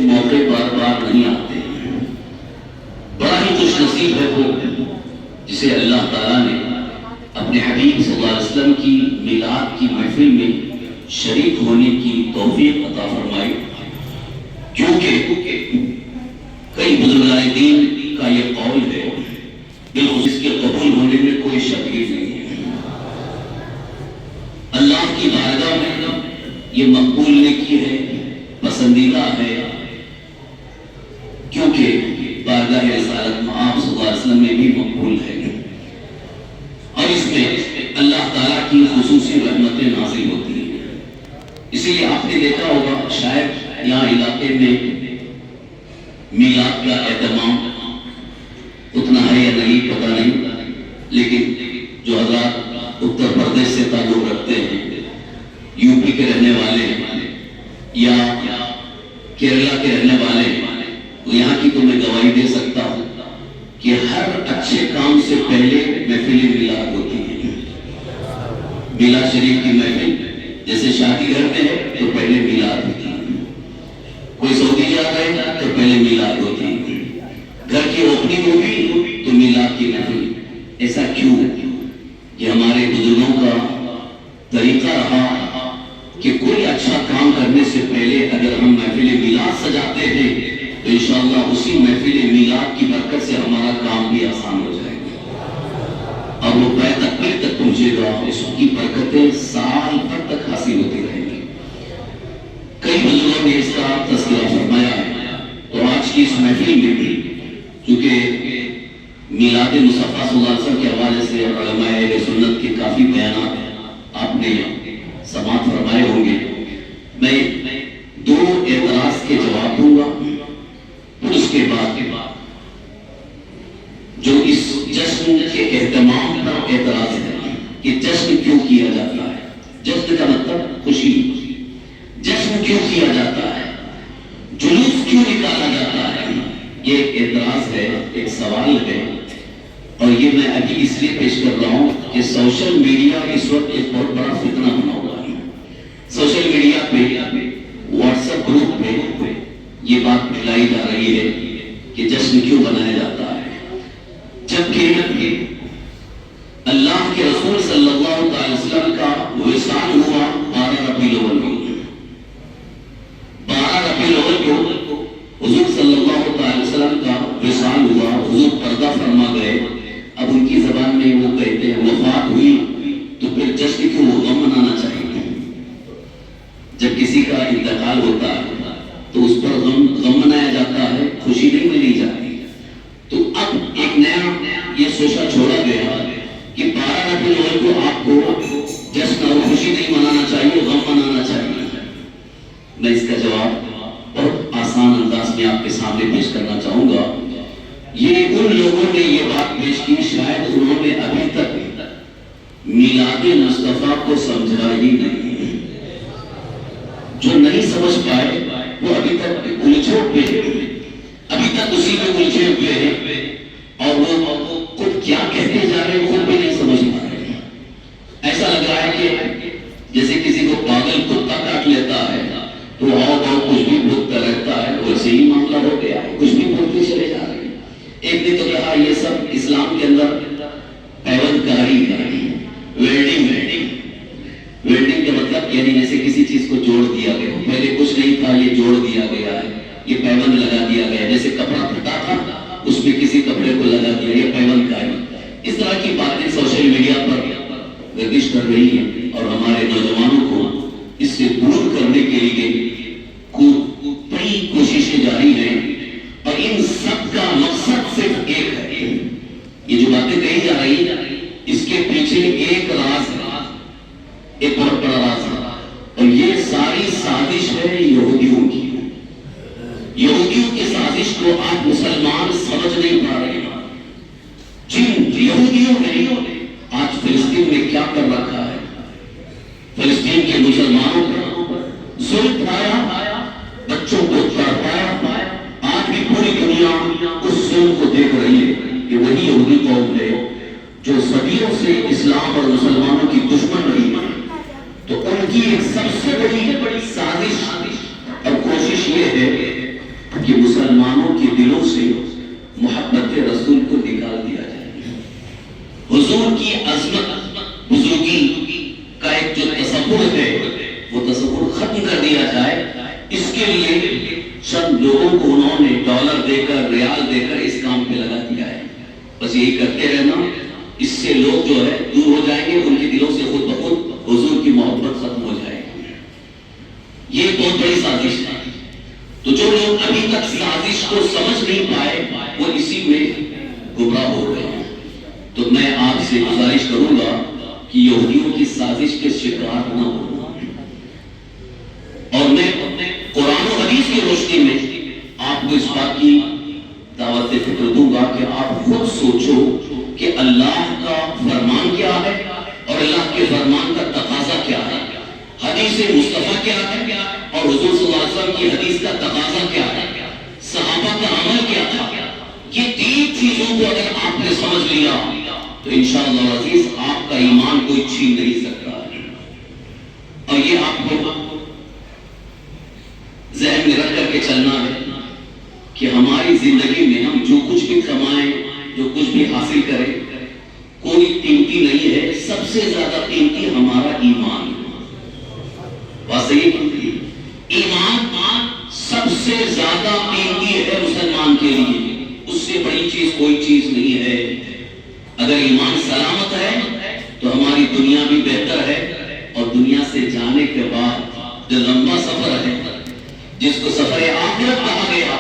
موقع بار بار نہیں آتے. بڑا ہی خوش نصیب ہے وہ جسے اللہ تعالیٰ نے اپنے حبیب صلی اللہ علیہ وسلم کی میلاد کی محفل میں شریک ہونے کی توفیق عطا فرمائی. کیونکہ کئی بزرگان دین کا یہ قول ہے بالخصوص اس کے قبول ہونے میں کوئی شک ہی نہیں ہے. اللہ کی بارگاہ میں یہ مقبول نیکی ہے، پسندیدہ ہے، کیونکہ بارگاہ رسالت میں آپ صلی اللہ علیہ وسلم میں بھی مقبول ہے، اور اس میں اللہ تعالیٰ کی خصوصی رحمتیں نازل ہوتی ہیں. اسی لیے آپ نے دیکھا ہوگا شاید یہاں علاقے میں میلاد کا اہتمام اتنا ہے یا نہیں پتہ نہیں، لیکن جو حضرات اتر پردیش سے تعلق رکھتے ہیں، یو پی کے رہنے والے یا کیرلا کے رہنے والے، یہاں کی تو میں گواہی دے سکتا ہوں کہ ہر اچھے کام سے پہلے محفل میلاد ہوتی ہے. میلاد شریف کی محفل جیسے شادی گھر میں ہے تو پہلے میلاد ہوتی ہے، کوئی سعودی جا رہے ہیں تو پہلے میلاد ہوتی ہے، گھر کی اوپننگ ہوگی تو میلاد کی محفل. ایسا کیوں؟ یہ ہمارے بزرگوں کا طریقہ رہا کہ کوئی اچھا کام کرنے سے پہلے اگر ہم محفل میلاد سجاتے ہیں تو انشاءاللہ اسی محفل میلاد کی برکت سے ہمارا کام بھی آسان ہو جائے گا اور وہ بیت اکبر تک پہنچے گا. اس کی برکتیں سال بھر تک حاصل ہوتی رہیں گی. کئی بزرگوں نے اس کا تذکرہ فرمایا ہے. تو آج کی اس محفل میں بھی چونکہ میلاد مصطفیٰ صلی اللہ علیہ وسلم کے حوالے سے علماء اہل سنت کے کافی بیانات آپ نے سماعت فرمائے ہوں گے، میں دو اعتراض کے جواب دوں گا. پھر اس کے بعد جو اس جشن کے اہتمام پر اعتراض ہے کہ جشن کیوں کیا جاتا ہے، جشن کا مطلب خوشی، جشن کیوں کیا جاتا ہے، جلوس کیوں نکالا جاتا ہے، یہ ایک اعتراض ہے، ایک سوال ہے. اور یہ میں ابھی اس لیے پیش کر رہا ہوں کہ سوشل میڈیا اس وقت ایک بہت بڑا فتنہ بنا ہوا ہے. سوشل میڈیا پہ واٹس ایپ گروپ پہ یہ بات پھیلائی جا رہی ہے کہ جشن کیوں منایا جاتا ہے، جبکہ اللہ کے رسول صلی اللہ علیہ وسلم کا وصال ہوا 12 ربیع الاول کو. 12 ربیع الاول کو حضور صلی اللہ علیہ وسلم کا وصال ہوا، حضور پردہ فرما گئے. اب ان کی زبان میں وہ کہتے ہیں وفات ہوئی تو پھر جشن کیوں غم منانا چاہیے. جب کسی کا انتقال ہوتا ہے تو اس پر غم منایا جاتا ہے، خوشی نہیں منائی جاتی. تو اب ایک نیا یہ سوچا چھوڑا گیا کہ 12 ربیع الاول کو آپ کو جشن اور خوشی نہیں منانا چاہیے، غم منانا چاہیے. میں اس کا جواب بہت آسان انداز میں آپ کے سامنے پیش کرنا چاہوں گا. یہ ان لوگوں نے یہ بات پیش کی شاید انہوں نے ابھی تک میلاد مصطفیٰ کو سمجھا ہی نہیں. جو نہیں سمجھ پائے وہ ابھی تک الجھے ہوئے ہیں، ابھی تک اسی میں الجھے ہوئے ہیں، اور وہ خود کیا کہتے جا رہے ہیں خود بھی نہیں سمجھ پا رہے ہیں. ایسا لگ رہا ہے کہ جیسے کسی کو پاگل کتا کاٹ لیتا ہے تو کچھ بھی بھوکتا رہتا ہے، ویسے ہی معاملہ ہو گیا ہے، کچھ بھی بھوکتے چلے جا رہے ہیں. ایک نے تو کہا یہ سب اسلام کے اندر پیوند کاری ہے، ویلڈنگ کا مطلب یعنی جیسے کسی چیز کو جوڑ دیا گیا، پہلے کچھ نہیں تھا یہ جوڑ دیا گیا ہے، یہ پیوند لگا دیا گیا. جیسے کپڑا پھٹا تھا اس میں کسی کپڑے کو لگا دیا، یہ پیوند کاری. اس طرح کی باتیں سوشل میڈیا پر گردش کر رہی ہیں اور ہمارے نوجوانوں کو اس سے دور کرنے کے لیے بڑی کوششیں جاری ہیں. اور ان سب کا مقصد صرف ایک ہے. یہ جو باتیں کہی جا رہی ہیں اس کے پیچھے ایک راز ہے، ایک بہت بڑا راز ہے، اور یہ ساری سازش ہے یہودیوں کی. یہودیوں کی سازش کو آپ مسلمان سمجھ نہیں پا رہے ہیں. جن یہودیوں نے آج فلسطین میں کیا کر رکھا ہے، فلسطین کے مسلمانوں پر ظلم ڈھایا، بچوں کو تڑپایا. آج بھی پوری دنیا اس ظلم کو دیکھ رہی ہے کہ وہی یہودی قوم ہے جو صدیوں سے اسلام اور مسلمانوں کی دشمن رہی ہے. تو ان کی ایک سب سے بڑی سازش اور کوشش یہ ہے سے محبت رسول کو نکال دیا جائے. حضور کی عظمت بزرگی کا ایک جو تصور ہے وہ تصور ختم کر دیا جائے. اس کے لیے چند لوگوں کو انہوں نے ڈالر دے کر ریال دے کر اس کام پہ لگا دیا ہے. بس یہی کرتے رہنا, اس سے لوگ جو ہے دور ہو جائیں گے, ان کے دلوں سے خود بخود حضور کی محبت ختم ہو جائے گی. یہ بہت بڑی سازش ہے. تو جو لوگ ابھی تک سازش کو سمجھ نہیں پائے وہ اسی میں گمراہ ہو گئے ہیں. تو میں آپ سے گزارش کروں گا کہ یہودیوں کی سازش کے شکار نہ ہو, اور میں قرآن و حدیث کی روشنی میں آپ کو اس بات کی دعوت فکر دوں گا کہ آپ خود سوچو کہ اللہ کا فرمان کیا ہے اور اللہ کے فرمان کا تقاضا کیا ہے, حدیث مصطفیٰ کیا ہے اور حضور صلی اللہ علیہ وسلم کی حدیث کا تقاضا کیا ہے, صحابہ کا عمل کیا تھا. یہ تین چیزوں کو اگر آپ نے سمجھ لیا تو انشاءاللہ عزیز آپ کا ایمان کوئی چھین نہیں سکتا ہے. اور یہ آپ کو ذہن میں رکھ کر کے چلنا ہے کہ ہماری زندگی میں ہم جو کچھ بھی کمائیں, جو کچھ بھی حاصل کریں, کوئی قیمتی نہیں ہے. سب سے زیادہ قیمتی ہمارا ایمان. بات صحیح ہے, ایمان سب سے زیادہ قیمتی ہے مسلمان کے لیے. اس سے بڑی چیز کوئی چیز نہیں ہے. اگر ایمان سلامت ہے تو ہماری دنیا بھی بہتر ہے, اور دنیا سے جانے کے بعد جو لمبا سفر ہے جس کو سفر آخرت کہا گیا,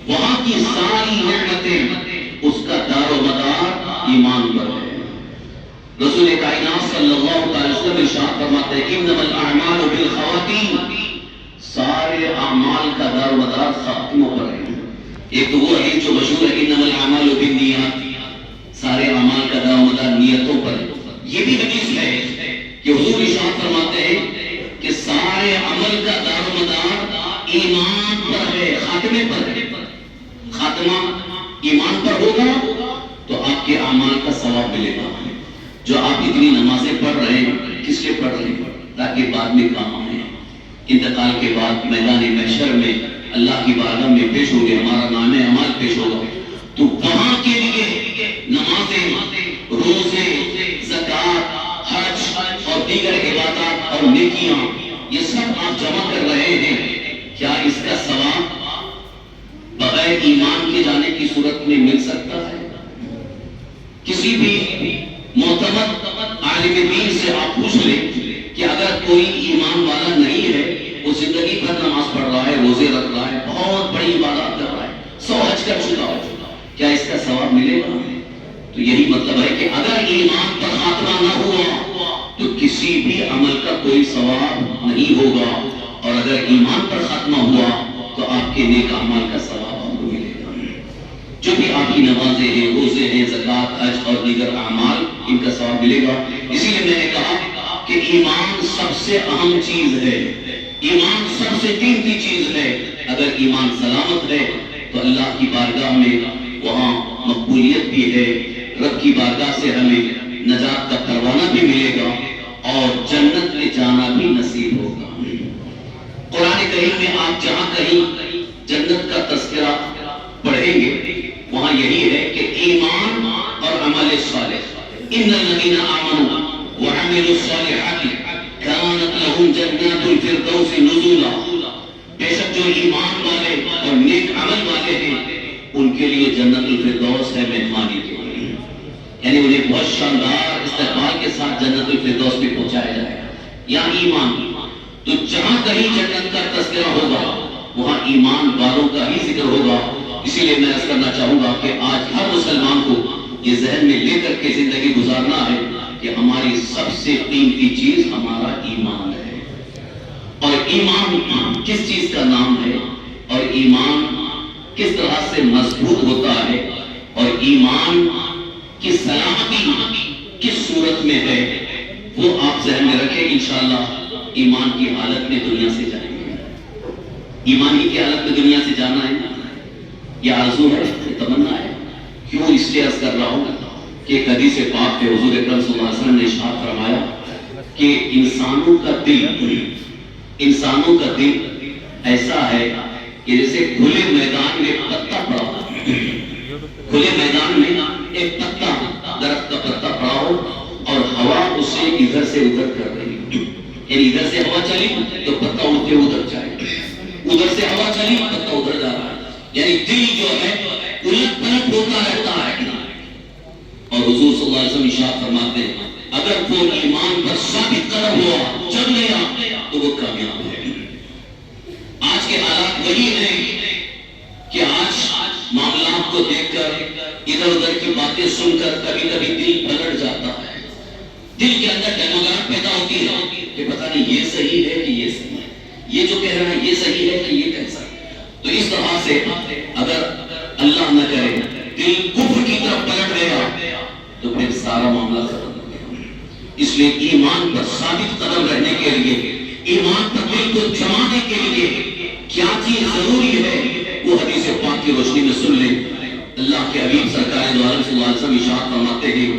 وہاں کی ساری نعمتیں اس کا دار و مدار ایمان پر ہے. رسول کائنات صلی اللہ علیہ وسلم ارشاد فرماتے ہیں انما الاعمال بالخواتیم, سارے اعمال کا دار و مدار خاتموں پر ہے. ایک تو وہ حدیث جو مشہور ہے انما الاعمال بالنیات, سارے اعمال کا دار و مدار نیتوں پر ہے. یہ بھی حدیث ہے کہ حضور ارشاد فرماتے ہیں کہ سارے عمل کا دار و مدار ایمان پر ہے, خاتمے پر ہے. خاتمہ ایمان پر ہوگا تو آپ کے اعمال کا ثواب ملے گا. جو آپ اتنی نمازیں پڑھ رہے ہیں کس لیے پڑھ رہے ہیں؟ تاکہ بعد میں کام آئے. انتقال کے بعد میدان محشر میں اللہ کی بارگاہ میں پیش ہوں گے, ہمارا نام اعمال پیش ہوگا, تو وہاں کے لیے نمازیں, روزے, زکات, حج اور دیگر عبادات اور نیکیاں یہ سب آپ جمع کر رہے ہیں. کیا اس کا ثواب بغیر ایمان کے جانے کی صورت میں مل سکتا ہے؟ کسی بھی معتمد عالم دین سے آپ پوچھ لیں کہ اگر کوئی ایمان والا نہیں ہے, وہ زندگی بھر نماز پڑھ رہا ہے, روزے رکھ رہا ہے, بہت بڑی عبادات کر رہا ہے, 100 حج کر چکا ہو, کیا اس کا ثواب ملے گا؟ تو یہی مطلب ہے کہ اگر ایمان پر خاتمہ نہ ہوا تو کسی بھی عمل کا کوئی ثواب نہیں ہوگا, اور اگر ایمان پر خاتمہ ہوا تو آپ کے نیک اعمال کا ثواب آپ کو ملے گا. جو بھی آپ کی نمازیں ہیں, روزے ہیں, زکات, حج اور دیگر اعمال, ان کا ثواب ملے گا. اسی لیے میں نے کہا کہ ایمان سب سے اہم چیز ہے, ایمان سب سے قیمتی چیز ہے. اگر ایمان سلامت ہے تو اللہ کی بارگاہ میں وہاں مقبولیت بھی ہے, رب کی بارگاہ سے ہمیں نجات کا پروانہ بھی ملے گا اور جنت میں جانا بھی نصیب ہوگا. قرآن کریم میں آپ جہاں کہیں جنت کا تذکرہ پڑھیں گے وہاں یہی ہے کہ ایمان اور عمل صالح, ان الذین آمنوا وعملوا الصالحات كانت لهم جنات الفردوس نزلا, بے شک جو ایمان والے اور نیک عمل والے ہیں ان کے لیے جنت الفردوس ہے مہمانی کے لیے. یعنی انہیں بہت شاندار استقبال کے ساتھ جنت الفردوس میں پہنچایا جائے گا. یا ایمان, تو جہاں کہیں جنت کا تذکرہ ہوگا وہاں ایمان والوں کا ہی ذکر ہوگا. اسی لیے میں عرض کرنا چاہوں گا کہ آج ہر مسلمان کو یہ ذہن میں لے کر کے زندگی گزارنا ہے کہ ہماری سب سے قیمتی چیز ہمارا ایمان ہے. اور ایمان کس چیز کا نام ہے اور ایمان کس طرح سے مضبوط ہوتا ہے اور ایمان کی سلامتی کس صورت میں ہے وہ آپ ذہن میں رکھیں. انشاءاللہ ایمان کی حالت میں دنیا سے جائیں گے. ایمان کی حالت میں دنیا سے جانا ہے, یہ آرزو ہے, یہ تمنا ہے. کیوں اس لیے عرض کر رہا ہوں کہ ایک حدیث پاک کے حضور اکرم صلی اللہ علیہ وسلم نے ارشاد فرمایا کہ انسانوں کا دل ایسا ہے کہ جیسے کھلے میدان میں پتا پڑا, کھلے میدان میں ایک پتا درخت کا پتا پڑا ہو اور ہوا اسے ادھر سے ادھر کر رہی ہو، یعنی ادھر سے ہوا چلی تو پتا اڑتے ادھر جائے، ادھر سے ہوا چلی پتا ادھر جا رہا ہے، یعنی دل جو ہے الٹ پلٹ ہوتا رہتا ہے۔ اور حضور صلی اللہ علیہ وسلم ارشاد فرماتے ہیں اگر کوئی ایمان پر ثابت قدم ہوا چل گیا تو وہ کامیاب ہے۔ آج کے حالات وہی ہیں کہ آج معاملات کو دیکھ کر ادھر ادھر کی باتیں سن کر کبھی کبھی دل پلٹ جاتا ہے، دل کے اندر ڈگمگاہٹ پیدا ہوتی ہے کہ پتہ نہیں یہ صحیح ہے کہ یہ صحیح ہے، یہ جو کہہ رہا ہے یہ صحیح ہے کہ یہ کیسا ہے۔ تو اس طرح سے اگر اللہ نہ کرے دل کفر کی طرف پلٹ گیا تو پھر سارا معاملہ ختم ہو گیا۔ اس لیے ایمان پر ثابت قدم رہنے کے لیے، ایمان پر دل کو جمانے کے لیے کیا چیز ضروری ہے وہ حدیث پاک کی روشنی میں سن لیں۔ اللہ کے حبیب سرکار دو عالم صلی اللہ علیہ وسلم ارشاد فرماتے ہیں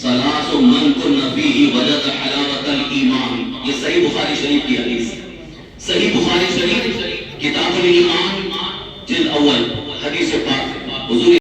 ثلاث من کن فیہ وجد حلاوۃ الایمان، یہ صحیح بخاری شریف کی حدیث ہے، صحیح بخاری شریف کتاب الایمان جلد اول حدیث پاک حضور